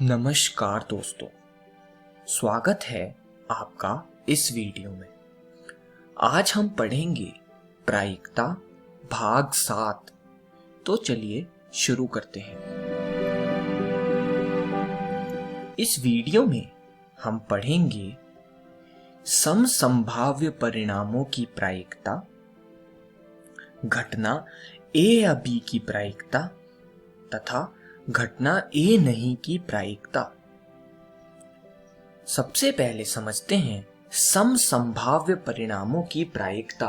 नमस्कार दोस्तों, स्वागत है आपका इस वीडियो में। आज हम पढ़ेंगे प्रायिकता भाग 7। तो चलिए शुरू करते हैं। इस वीडियो में हम पढ़ेंगे समसंभाव्य परिणामों की प्रायिकता, घटना A या B की प्रायिकता तथा घटना A नहीं की प्रायिकता। सबसे पहले समझते हैं समसंभाव्य परिणामों की प्रायिकता,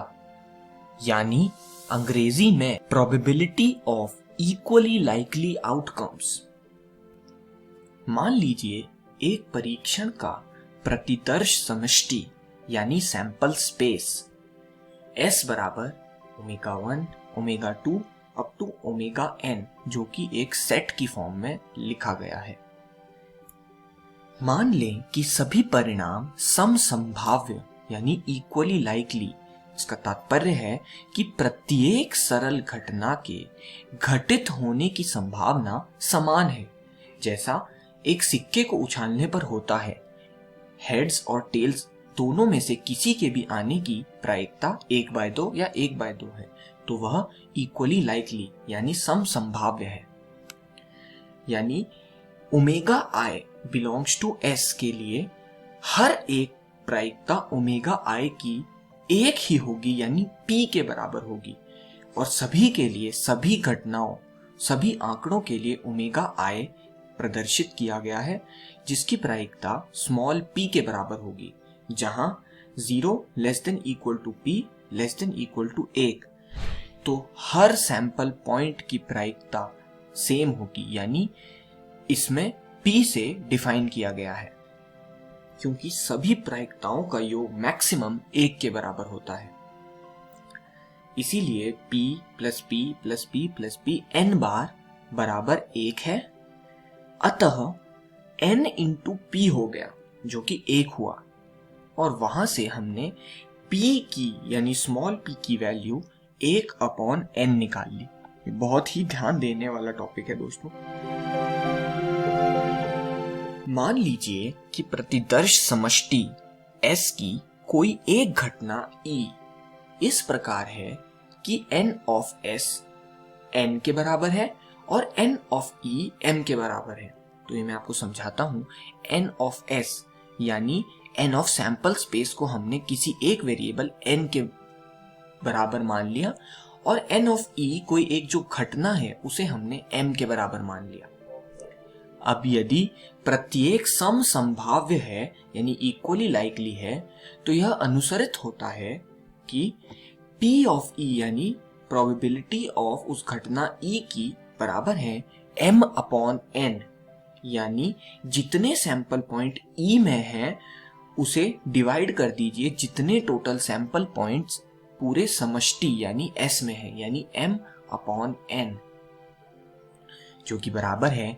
यानी अंग्रेजी में probability of equally likely outcomes. मान लीजिए एक परीक्षण का प्रतिदर्श समष्टि यानी सैंपल स्पेस S बराबर omega 1, omega 2 up to omega n, जो कि एक सेट की फॉर्म में लिखा गया है। मान लें कि सभी परिणाम समसंभाव्य यानी इक्वली लाइकली। इसका तात्पर्य है कि प्रत्येक सरल घटना के घटित होने की संभावना समान है, जैसा एक सिक्के को उछालने पर होता है। हेड्स और टेल्स दोनों में से किसी के भी आने की प्रायिकता 1/2 या 1/2 है, तो वह इक्वली लाइकली यानी समसंभाव्य है। यानी omega i belongs to S के लिए हर एक प्रायिकता ओमेगा आई की एक ही होगी, यानी P के बराबर होगी। और सभी के लिए, सभी घटनाओं, सभी आंकड़ों के लिए ओमेगा आई प्रदर्शित किया गया है, जिसकी प्रायिकता स्मॉल p के बराबर होगी, जहां 0 less than equal to p less than equal to 1। तो हर सैंपल पॉइंट की प्रायिकता सेम होगी, यानी इसमें p से डिफाइन किया गया है, क्योंकि सभी प्रायिकताओं का योग मैक्सिमम 1 के बराबर होता है। इसीलिए p plus p plus p plus p n बार बराबर 1 है। अतः n इंटू p हो गया, जो कि 1 हुआ। और वहां से हमने p की यानी स्मॉल p की वैल्यू 1/n निकाल ली। ये बहुत ही ध्यान देने वाला टॉपिक है दोस्तों। मान लीजिए कि प्रतिदर्श समष्टि S की कोई एक घटना E इस प्रकार है कि n ऑफ S n के बराबर है और n ऑफ E m के बराबर है। तो ये मैं आपको समझाता हूं। n ऑफ S यानी n ऑफ सैंपल स्पेस को हमने किसी एक वेरिएबल n के बराबर मान लिया, और n ऑफ E कोई एक जो घटना है उसे हमने m के बराबर मान लिया। अब यदि प्रत्येक समसंभाव्य है यानी इक्वली लाइकली है, तो यह अनुसरित होता है कि P ऑफ E यानी प्रोबेबिलिटी ऑफ उस घटना E की बराबर है m/n, यानी जितने सैंपल पॉइंट E में हैं उसे डिवाइड कर दीजिए जितने टोटल सैंपल पॉइंट्स पूरे समष्टि यानी S में है, यानी m/n, जो कि बराबर है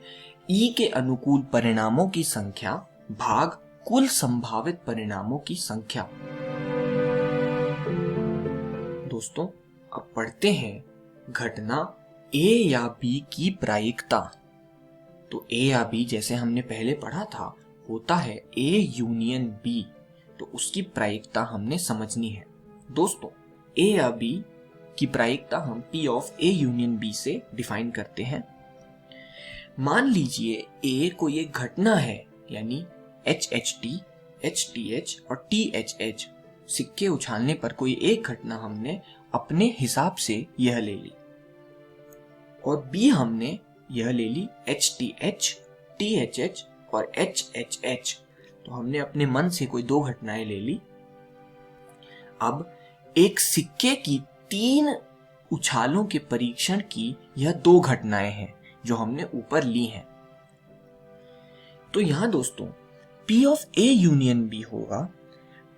E के अनुकूल परिणामों की संख्या भाग कुल संभावित परिणामों की संख्या। दोस्तों, अब पढ़ते हैं घटना A या B की प्रायिकता। तो A या B जैसे हमने पहले पढ़ा था, होता है A यूनियन B, तो उसकी प्रायिकता हमने समझनी है। दोस्तों, A या B की प्रायिकता हम P of A union B से डिफाइन करते हैं। मान लीजिए A कोई एक घटना है, यानी HHT, HTH और THH, सिक्के उछालने पर कोई एक घटना हमने अपने हिसाब से यह ले ली। और B हमने यह ले ली HTH, THH और HHH, तो हमने अपने मन से कोई 2 घटनाएं ले ली। अब एक सिक्के की 3 उछालों के परीक्षण की यह 2 घटनाएं हैं जो हमने ऊपर ली हैं। तो यहां दोस्तों P of A union B होगा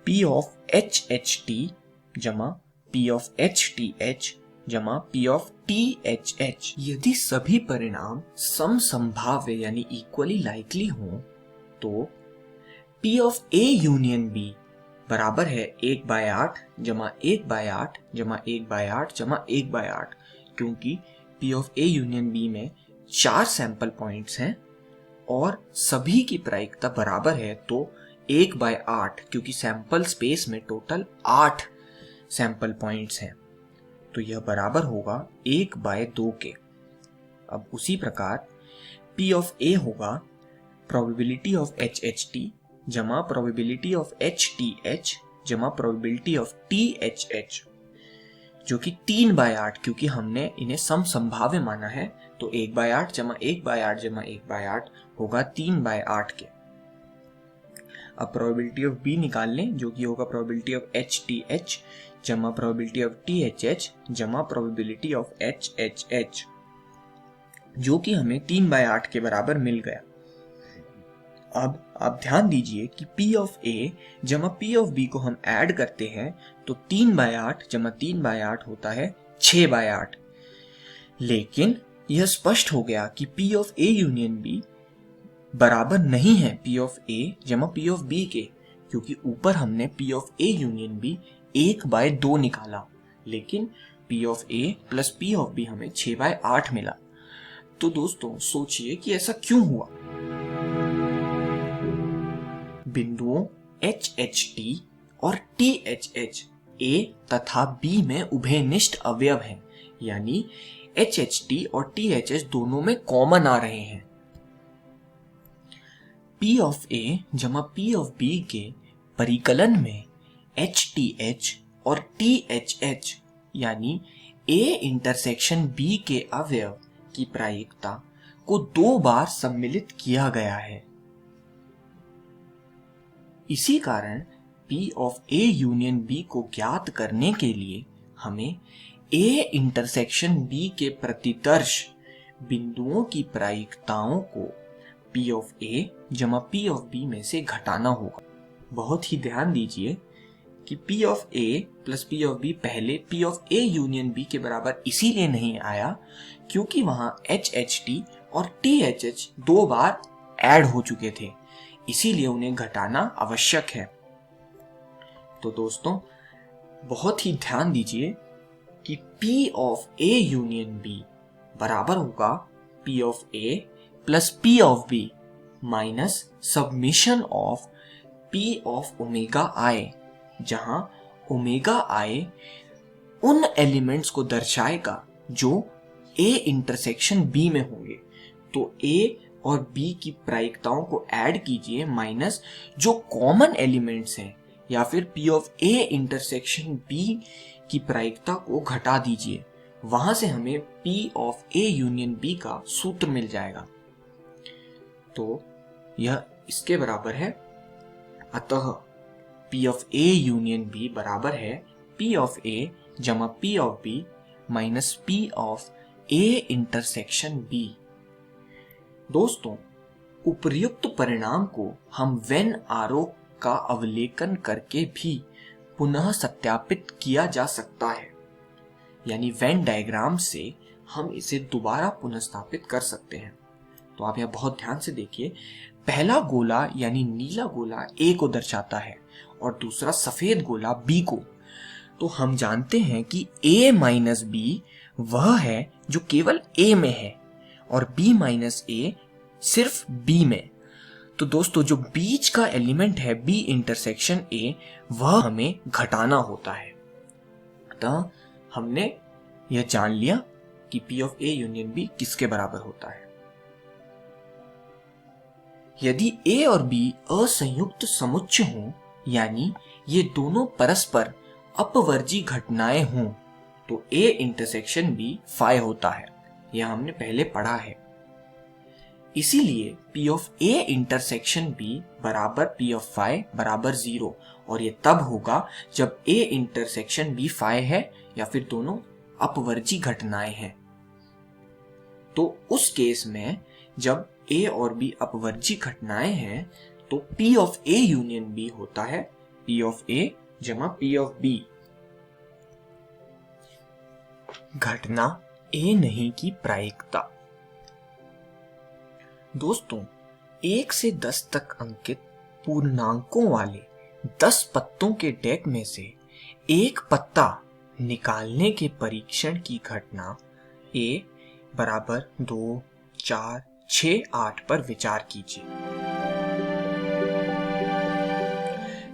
P ऑफ HHT जमा P ऑफ HTH जमा P ऑफ THH। यदि सभी परिणाम समसंभाव्य यानी इक्वली लाइकली हों, तो P of A union B बराबर है 1/8 जमा 1/8 जमा 1/8 जमा 1/8, क्योंकि P of A union B में 4 सैंपल पॉइंट्स हैं और सभी की प्रायिकता बराबर है तो 1/8, क्योंकि सैंपल स्पेस में टोटल 8 सैंपल पॉइंट्स हैं, तो यह बराबर होगा 1/2 के। अब उसी प्रकार P ऑफ A होगा प्रोबेबिलिटी ऑफ HHT जमा प्रोबेबिलिटी ऑफ HTH जमा प्रोबेबिलिटी ऑफ THH, जो कि 3/8, क्योंकि हमने इन्हें समसंभाव्य माना है, तो 1/8 जमा 1/8 जमा 1/8 होगा 3/8 के। अब प्रोबेबिलिटी ऑफ B निकाल लें, जो कि होगा प्रोबेबिलिटी ऑफ HTH जमा प्रोबेबिलिटी ऑफ THH जमा प्रोबेबिलिटी ऑफ HHH, जो कि हमें 3/8 के बराबर मिल गया। अब आप ध्यान दीजिए कि P ऑफ A जमा P ऑफ B को हम ऐड करते हैं तो 3/8 जमा 3/8 होता है 6/8। लेकिन यह स्पष्ट हो गया कि P of A union B बराबर नहीं है P ऑफ A जमा P ऑफ B के, क्योंकि ऊपर हमने P of A union B 1/2 निकाला, लेकिन P of A plus P of B हमें 6/8 मिला। तो दोस्तों सोचिए कि ऐसा क्यों हुआ। बिंदुओं HHT और THH A तथा B में उभयनिष्ठ अवयव हैं, यानी HHT और THH दोनों में कॉमन आ रहे हैं। P ऑफ A जमा P ऑफ B के परिकलन में HTH और THH यानी A इंटरसेक्शन B के अवयव की प्रायिकता को 2 बार सम्मिलित किया गया है। इसी कारण P of A union B को ज्ञात करने के लिए हमें A इंटरसेक्शन B के प्रतिदर्श बिंदुओं की प्रायिकताओं को P ऑफ A जमा P ऑफ B में से घटाना होगा। बहुत ही ध्यान दीजिए कि P of A plus P of B पहले P of A union B के बराबर इसीलिए नहीं आया क्योंकि वहां HHT और THH 2 बार ऐड हो चुके थे, इसीलिए उन्हें घटाना आवश्यक है। तो दोस्तों बहुत ही ध्यान दीजिए कि P of A union B बराबर होगा P of A plus P of B minus submission of P of omega I, जहां ओमेगा I उन एलिमेंट्स को दर्शाएगा जो A इंटरसेक्शन B में होंगे। तो A और B की प्रायिकताओं को ऐड कीजिए माइनस जो कॉमन एलिमेंट्स हैं, या फिर P of A intersection B की प्रायिकता को घटा दीजिए। वहां से हमें P of A union B का सूत्र मिल जाएगा। तो यह इसके बराबर है। अतः P of A union B बराबर है P ऑफ A जमा P of B minus P of A intersection B। दोस्तों उपर्युक्त परिणाम को हम वेन आरोह का अवलोकन करके भी पुनः सत्यापित किया जा सकता है, यानी वेन डायग्राम से हम इसे दोबारा पुनर्स्थापित कर सकते हैं। तो आप यह बहुत ध्यान से देखिए, पहला गोला यानी नीला गोला A को दर्शाता है और दूसरा सफेद गोला B को। तो हम जानते हैं कि A माइनस B वह है जो केवल A में है और B माइनस A सिर्फ B में। तो दोस्तों जो बीच का एलिमेंट है B इंटरसेक्शन A वह हमें घटाना होता है। अतः हमने यह जान लिया कि P of A union B किसके बराबर होता है। यदि A और B असंयुक्त समुच्चय हों, यानी ये दोनों परस्पर अपवर्जी घटनाएं हों, तो A इंटरसेक्शन B फाई होता है। यह हमने पहले पढ़ा है। इसीलिए P of A intersection B बराबर P ऑफ फाई बराबर 0, और ये तब होगा जब A इंटरसेक्शन B फाई है या फिर दोनों अपवर्जी घटनाएं हैं। तो उस केस में जब A और B अपवर्जी घटनाएं हैं तो P of A union B होता है P ऑफ A जमा P ऑफ B। घटना A नहीं की प्रायिकता। दोस्तों 1 से 10 तक अंकित पूर्णांकों वाले 10 पत्तों के डेक में से एक पत्ता निकालने के परीक्षण की घटना A बराबर 2, 4, 6-8 पर विचार कीजिए।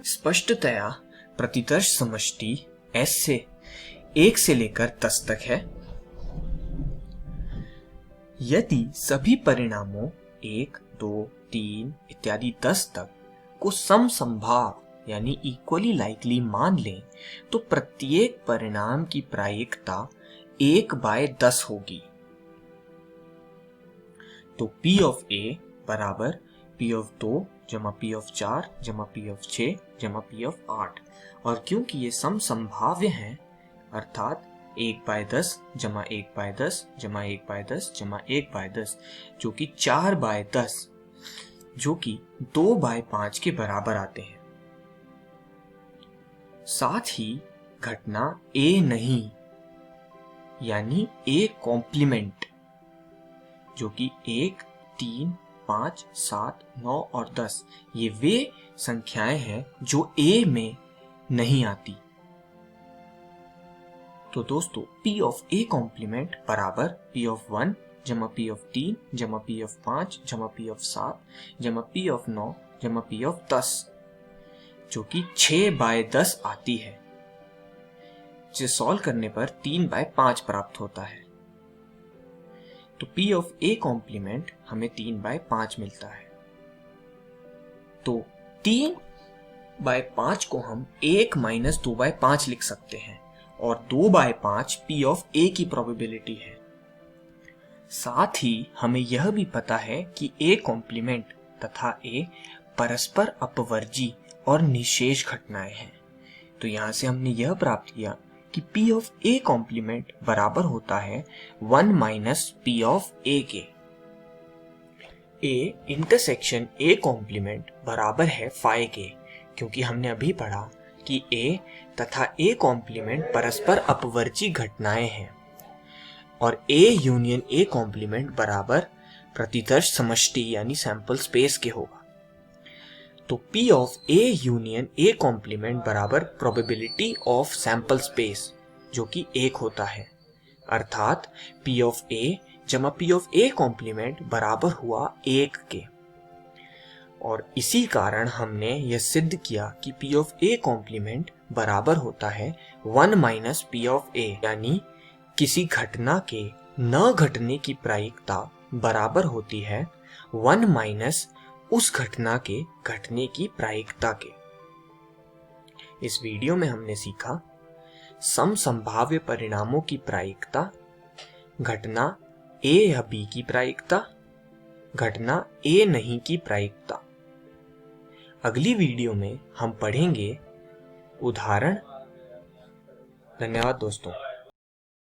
स्पष्टतया प्रतिदर्श समष्टि S से 1 से लेकर 10 तक है। यदि सभी परिणामों 1, 2, 3 इत्यादि 10 तक को समसंभाव यानी इक्वली लाइकली मान लें तो प्रत्येक परिणाम की प्रायिकता 1/10 होगी। तो P of A बराबर P of 2 जमा P of 4 जमा P of 6 जमा P of 8, और क्योंकि ये समसंभाव्य हैं अर्थात 1/10 जमा 1/10 जमा 1/10 जमा 1/10 जो कि 4/10 जो कि 2/5 के बराबर आते हैं। साथ ही घटना A नहीं यानी A कॉम्प्लीमेंट जो कि 1, 3, 5, 7, 9 और 10 ये वे संख्याएं हैं जो A में नहीं आती। तो दोस्तों P of A कॉम्प्लीमेंट बराबर P of 1 जमा P of 3 जमा P of 5 जमा P of 7 जमा P of 9 जमा P of 10 जो कि 6/10 आती है, जिसे सॉल्व करने पर 3/5 प्राप्त होता है। तो P of A कॉम्प्लीमेंट हमें 3/5 मिलता है। तो 3/5 को हम 1 - 2/5 लिख सकते हैं और 2/5 P of A की प्रोबेबिलिटी है। साथ ही हमें यह भी पता है कि A कॉम्प्लीमेंट तथा A परस्पर अपवर्जी और निशेष घटनाएं हैं। तो यहां से हमने यह प्राप्त किया कि P of A कॉम्प्लीमेंट बराबर होता है 1 - P of A के। A इंटरसेक्शन A कॉम्प्लीमेंट बराबर है phi के, क्योंकि हमने अभी पढ़ा कि A तथा A कॉम्प्लीमेंट परस्पर अपवर्जी घटनाएं हैं और A यूनियन A कॉम्प्लीमेंट बराबर प्रतिदर्श समष्टि यानी सैंपल स्पेस के होगा। तो P of A union A complement बराबर प्रोबेबिलिटी ऑफ सैंपल स्पेस जो कि 1 होता है, अर्थात P of A जमा P of A कॉम्प्लीमेंट बराबर हुआ 1 के। और इसी कारण हमने यह सिद्ध किया कि P of A कॉम्प्लीमेंट बराबर होता है 1 - P of A, यानी किसी घटना के न घटने की प्रायिकता बराबर होती है 1 - उस घटना के घटने की प्रायिकता के। इस वीडियो में हमने सीखा समसंभाव्य परिणामों की प्रायिकता, घटना A या B की प्रायिकता, घटना A नहीं की प्रायिकता। अगली वीडियो में हम पढ़ेंगे उदाहरण। धन्यवाद दोस्तों।